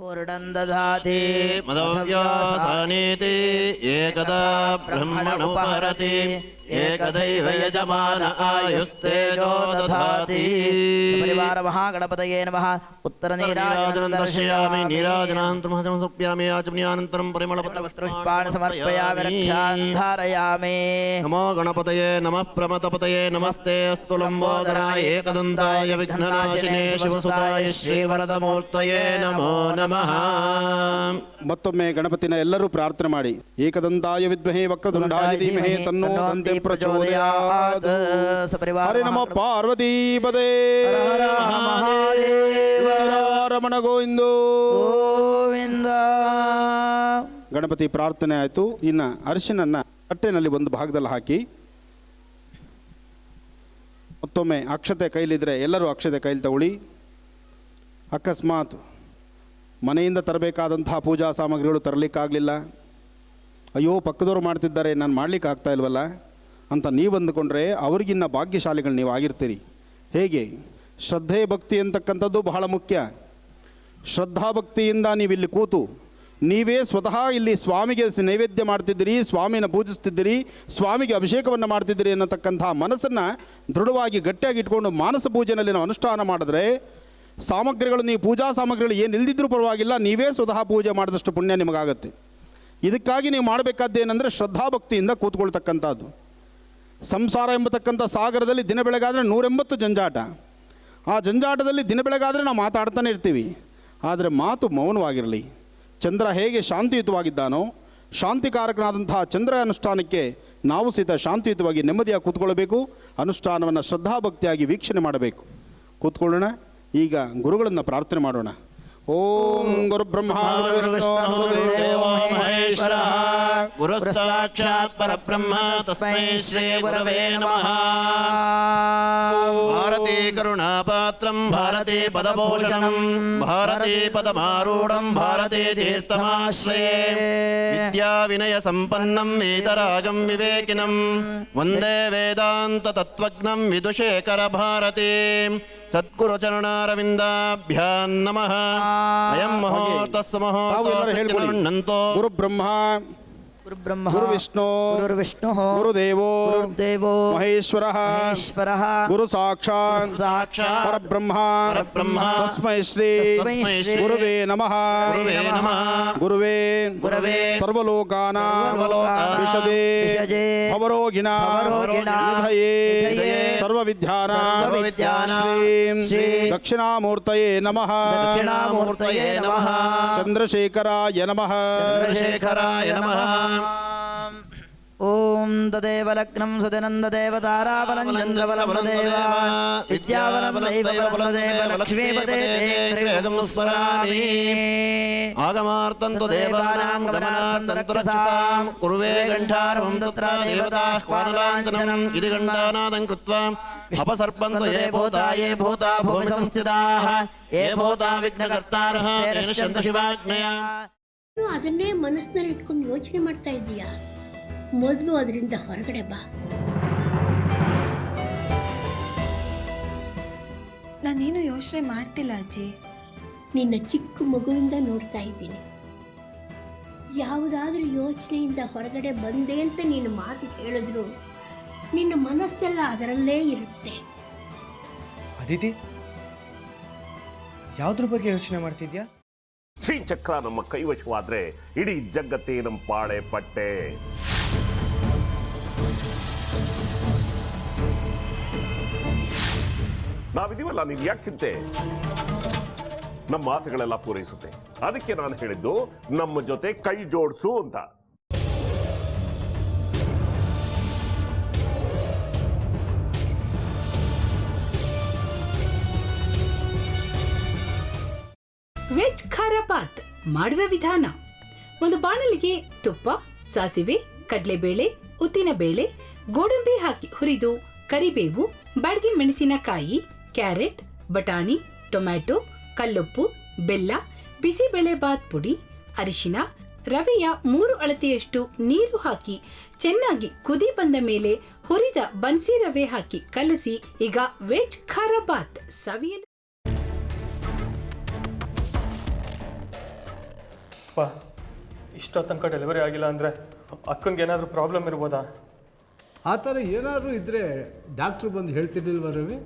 पूर्णन्दधाति मदव्यासानीति एकदा ब्रह्मणुपहरति एकदैव यजमान आयुस्तेजो दधाति। परिवार महागणपतये नमः। उत्तरनीराजनं दर्शयामि। नीराजनानन्तरं समर्पयामि। आचमनीयानन्तरं परिमलपत्रपुष्पाणि समर्पयामि। रक्षान् धारयामि। नमो गणपतये नमः प्रमथपतये नमस्ते अस्तु लम्बोदराय एकदन्ताय विघ्ननाशिने शिवसुताय श्रीवरदमूर्तये नमो नमः। ಮತ್ತೊಮ್ಮೆ ಗಣಪತಿನ ಎಲ್ಲರೂ ಪ್ರಾರ್ಥನೆ ಮಾಡಿ. ಏಕದಂತಾಯ ವಿದ್ಮಹೇ ವಕ್ರತುಂಡಾಯ ಧೀಮಹಿ ತನ್ನೋ ದಂತೆ ಪ್ರಚೋದಯಾತ್. ಹರಿ ನಮೋ ಪಾರ್ವತೀಪದೇ ರಮಣ ಗೋವಿಂದೋ ಗೋವಿಂದ. ಗಣಪತಿ ಪ್ರಾರ್ಥನೆ ಆಯಿತು. ಇನ್ನು ಅರಿಶಿನನ್ನ ತಟ್ಟೆನಲ್ಲಿ ಒಂದು ಭಾಗದಲ್ಲಿ ಹಾಕಿ ಮತ್ತೊಮ್ಮೆ ಅಕ್ಷತೆ ಕೈಲಿದ್ರೆ ಎಲ್ಲರೂ ಅಕ್ಷತೆ ಕೈಲಿ ತಗೊಳ್ಳಿ. ಅಕಸ್ಮಾತ್ ಮನೆಯಿಂದ ತರಬೇಕಾದಂತಹ ಪೂಜಾ ಸಾಮಗ್ರಿಗಳು ತರಲಿಕ್ಕಾಗಲಿಲ್ಲ, ಅಯ್ಯೋ ಪಕ್ಕದವರು ಮಾಡ್ತಿದ್ದಾರೆ ನಾನು ಮಾಡಲಿಕ್ಕೆ ಆಗ್ತಾ ಇಲ್ವಲ್ಲ ಅಂತ ನೀವು ಅಂದುಕೊಂಡ್ರೆ ಅವ್ರಿಗಿನ್ನ ಭಾಗ್ಯಶಾಲಿಗಳು ನೀವು ಆಗಿರ್ತೀರಿ. ಹೇಗೆ? ಶ್ರದ್ಧೆ ಭಕ್ತಿ ಅಂತಕ್ಕಂಥದ್ದು ಬಹಳ ಮುಖ್ಯ. ಶ್ರದ್ಧಾಭಕ್ತಿಯಿಂದ ನೀವಿಲ್ಲಿ ಕೂತು ನೀವೇ ಸ್ವತಃ ಇಲ್ಲಿ ಸ್ವಾಮಿಗೆ ನೈವೇದ್ಯ ಮಾಡ್ತಿದ್ದೀರಿ, ಸ್ವಾಮಿನ ಪೂಜಿಸ್ತಿದ್ದೀರಿ, ಸ್ವಾಮಿಗೆ ಅಭಿಷೇಕವನ್ನು ಮಾಡ್ತಿದ್ದೀರಿ ಅನ್ನತಕ್ಕಂಥ ಮನಸ್ಸನ್ನು ದೃಢವಾಗಿ ಗಟ್ಟಿಯಾಗಿ ಇಟ್ಕೊಂಡು ಮಾನಸ ಪೂಜೆಯಲ್ಲಿ ನಾವು ಅನುಷ್ಠಾನ ಮಾಡಿದ್ರೆ ಸಾಮಗ್ರಿಗಳು ನೀವು ಪೂಜಾ ಸಾಮಗ್ರಿಗಳು ಏನು ಇಲ್ದಿದ್ರೂ ಪರವಾಗಿಲ್ಲ, ನೀವೇ ಸ್ವತಃ ಪೂಜೆ ಮಾಡಿದಷ್ಟು ಪುಣ್ಯ ನಿಮಗಾಗತ್ತೆ. ಇದಕ್ಕಾಗಿ ನೀವು ಮಾಡಬೇಕಾದ್ದೇನೆಂದರೆ ಶ್ರದ್ಧಾಭಕ್ತಿಯಿಂದ ಕೂತ್ಕೊಳ್ತಕ್ಕಂಥದ್ದು. ಸಂಸಾರ ಎಂಬತಕ್ಕಂಥ ಸಾಗರದಲ್ಲಿ ದಿನ ಬೆಳಗಾದರೆ 180 ಜಂಜಾಟ. ಆ ಜಂಜಾಟದಲ್ಲಿ ದಿನ ಬೆಳಗಾದರೆ ನಾವು ಮಾತಾಡ್ತಾನೆ ಇರ್ತೀವಿ, ಆದರೆ ಮಾತು ಮೌನವಾಗಿರಲಿ. ಚಂದ್ರ ಹೇಗೆ ಶಾಂತಿಯುತವಾಗಿದ್ದಾನೋ ಶಾಂತಿಕಾರಕನಾದಂತಹ ಚಂದ್ರ ಅನುಷ್ಠಾನಕ್ಕೆ ನಾವು ಸಹಿತ ಶಾಂತಿಯುತವಾಗಿ ನೆಮ್ಮದಿಯಾಗಿ ಕೂತ್ಕೊಳ್ಬೇಕು. ಅನುಷ್ಠಾನವನ್ನು ಶ್ರದ್ಧಾಭಕ್ತಿಯಾಗಿ ವೀಕ್ಷಣೆ ಮಾಡಬೇಕು. ಕೂತ್ಕೊಳ್ಳೋಣ. ಈಗ ಗುರುಗಳನ್ನು ಪ್ರಾರ್ಥನೆ ಮಾಡೋಣ. ಓಂ ಗುರು ಬ್ರಹ್ಮ ಗುರುದೇವೋ ಮಹೇಶ್ವರಃ ಗುರು ಸಾಕ್ಷಾತ್ ಪರಬ್ರಹ್ಮ ತಸ್ಮೈ ಶ್ರೀ ಗುರವೇ ನಮಃ. ಭಾರತೀ ಕರುಣಾಪಾತ್ರಂ ಭಾರತೀ ಪದಭೂಷಣಂ ಭಾರತೀ ಪದಮಾರೂಢಂ ಭಾರತೀ ತೀರ್ಥಮಾಶ್ರಯೇ ವಿದ್ಯಾ ವಿನಯ ಸಂಪನ್ನಂ ವೇದರಾಜಂ ವಿವೇಕಿನಂ ವಂದೇ ವೇದಾಂತ ತತ್ವಜ್ಞಂ ವಿದುಷೇಖರ ಭಾರತೀ ಸದ್ಗುರು ಚರಣಾರವಿಂದಾಭ್ಯಾಂ ನಮಃ. ಅಯಂ ಮಹೋತಸ್ಸ ಮಹೋತೋ ಗುರು ಬ್ರಹ್ಮ ಗುರು ವಿಷ್ಣು ಗುರುದೇವೋ ಮಹೇಶ್ವರಃ ಗುರು ಸಾಕ್ಷಾತ್ ಪರಬ್ರಹ್ಮ ತಸ್ಮೈ ಶ್ರೀ ಗುರುವೇ ನಮಃ. ಗುರುವೇ ಸರ್ವಲೋಕಾನಾಂ ವಿಷಜೇ ಭವರೋಗಿಣಾಂ ನಿಧಯೇ ಸರ್ವವಿದ್ಯಾನಾಂ ಶ್ರೀ ದಕ್ಷಿಣಾಮೂರ್ತಯೇ ನಮಃ. ಚಂದ್ರಶೇಖರಾಯ ನಮಃ. ಓಂ ತದೇವ ಲಗ್ನಂ ಸುದಿನಂದದೇವ ತಾರಾಬಲಂ ಚಂದ್ರಬಲಂ ತದೇವ ವಿದ್ಯಾಬಲಂ ದೈವಬಲಂ ತದೇವ ಲಕ್ಷ್ಮೀಪದೇ ತ್ರಿವೇದಂ ಸ್ಮರಾಮಿ. ಆಗಮಾರ್ತಂತು ದೇವಾನಾಂಗಮನಾಂತರಕ್ರಸಾಂ ಕುರುವೇ ಗಂಠಾರವಂ ತತ್ರ ದೇವತಾಹ್ವಾನಲಾಂಛನಂ ಇತಿ ಗಂಡಾನಾದಂ ಕೃತ್ವಾ ಅಪಸರ್ಪಂತು ಯೇ ಭೂತಾ ಭೂಮಿ ಸಂಸ್ಥಿತಾಃ ಯೇ ಭೂತಾ ವಿಘ್ನಕರ್ತಾರಃ ತೇನಶ್ಯಂತು ಶಿವಾಜ್ಞಯಾ. ಅದನ್ನೇ ಮನಸ್ಸಿನಲ್ಲಿ ಇಟ್ಕೊಂಡು ಯೋಚನೆ ಮಾಡ್ತಾ ಇದ್ದೀಯಾ? ಮೊದಲು ಅದರಿಂದ ಹೊರಗಡೆ ಬಾ. ನಾನೇನು ಯೋಚನೆ ಮಾಡ್ತಿಲ್ಲ ಅಜ್ಜಿ. ನಿನ್ನ ಚಿಕ್ಕ ಮಗುವಿಂದ ನೋಡ್ತಾ ಇದ್ದೀನಿ. ಯಾವುದಾದ್ರೂ ಯೋಚನೆಯಿಂದ ಹೊರಗಡೆ ಬಂದೆ ಅಂತ ನೀನು ಮಾತು ಹೇಳಿದ್ರು ನಿನ್ನ ಮನಸ್ಸೆಲ್ಲ ಅದರಲ್ಲೇ ಇರುತ್ತೆ. ಅದಿತಿ, ಯಾವುದ್ರ ಬಗ್ಗೆ ಯೋಚನೆ ಮಾಡ್ತಿದ್ಯಾ? ಶ್ರೀಚಕ್ರ ನಮ್ಮ ಕೈವಶವಾದ್ರೆ ಇಡೀ ಜಗತ್ತೇ ನಮ್ಮ ಪಾಳೆ ಪಟ್ಟೆ. ನಾವಿದೀವಲ್ಲ, ನೀನ್ ಯಾಕೆ ಚಿಂತೆ? ನಮ್ಮ ಆಸೆಗಳೆಲ್ಲ ಪೂರೈಸುತ್ತೆ. ಅದಕ್ಕೆ ನಾನು ಹೇಳಿದ್ದು ನಮ್ಮ ಜೊತೆ ಕೈ ಜೋಡಿಸು ಅಂತ. ವೆಜ್ ಖಾರ ಬಾತ್ ಮಾಡುವ ವಿಧಾನ: ಒಂದು ಬಾಣಲಿಗೆ ತುಪ್ಪ, ಸಾಸಿವೆ, ಕಡಲೆಬೇಳೆ, ಉದ್ದಿನಬೇಳೆ, ಗೋಡಂಬಿ ಹಾಕಿ ಹುರಿದು ಕರಿಬೇವು, ಬಾಡಿಗೆ ಮೆಣಸಿನಕಾಯಿ, ಕ್ಯಾರೆಟ್, ಬಟಾಣಿ, ಟೊಮ್ಯಾಟೊ, ಕಲ್ಲುಪ್ಪು, ಬೆಲ್ಲ, ಬಿಸಿಬೇಳೆ ಬಾತ್ ಪುಡಿ, ಅರಿಶಿನ, ರವೆಯ 3 ಅಳತೆಯಷ್ಟು ನೀರು ಹಾಕಿ ಚೆನ್ನಾಗಿ ಕುದಿ ಬಂದ ಮೇಲೆ ಹುರಿದ ಬನ್ಸಿ ರವೆ ಹಾಕಿ ಕಲಸಿ. ಈಗ ವೆಜ್ ಖಾರ ಬಾತ್ ಸವಿಯಲು ಅಪ್ಪ ಇಷ್ಟೋ ತನಕ ಡೆಲಿವರಿ ಆಗಿಲ್ಲ ಅಂದರೆ ಅಕ್ಕನಿಗೆ ಏನಾದರೂ ಪ್ರಾಬ್ಲಮ್ ಇರ್ಬೋದಾ? ಆ ಥರ ಏನಾದರೂ ಇದ್ದರೆ ಡಾಕ್ಟ್ರು ಬಂದು ಹೇಳ್ತಿರ್ಲಿಲ್ವ ರವಿ?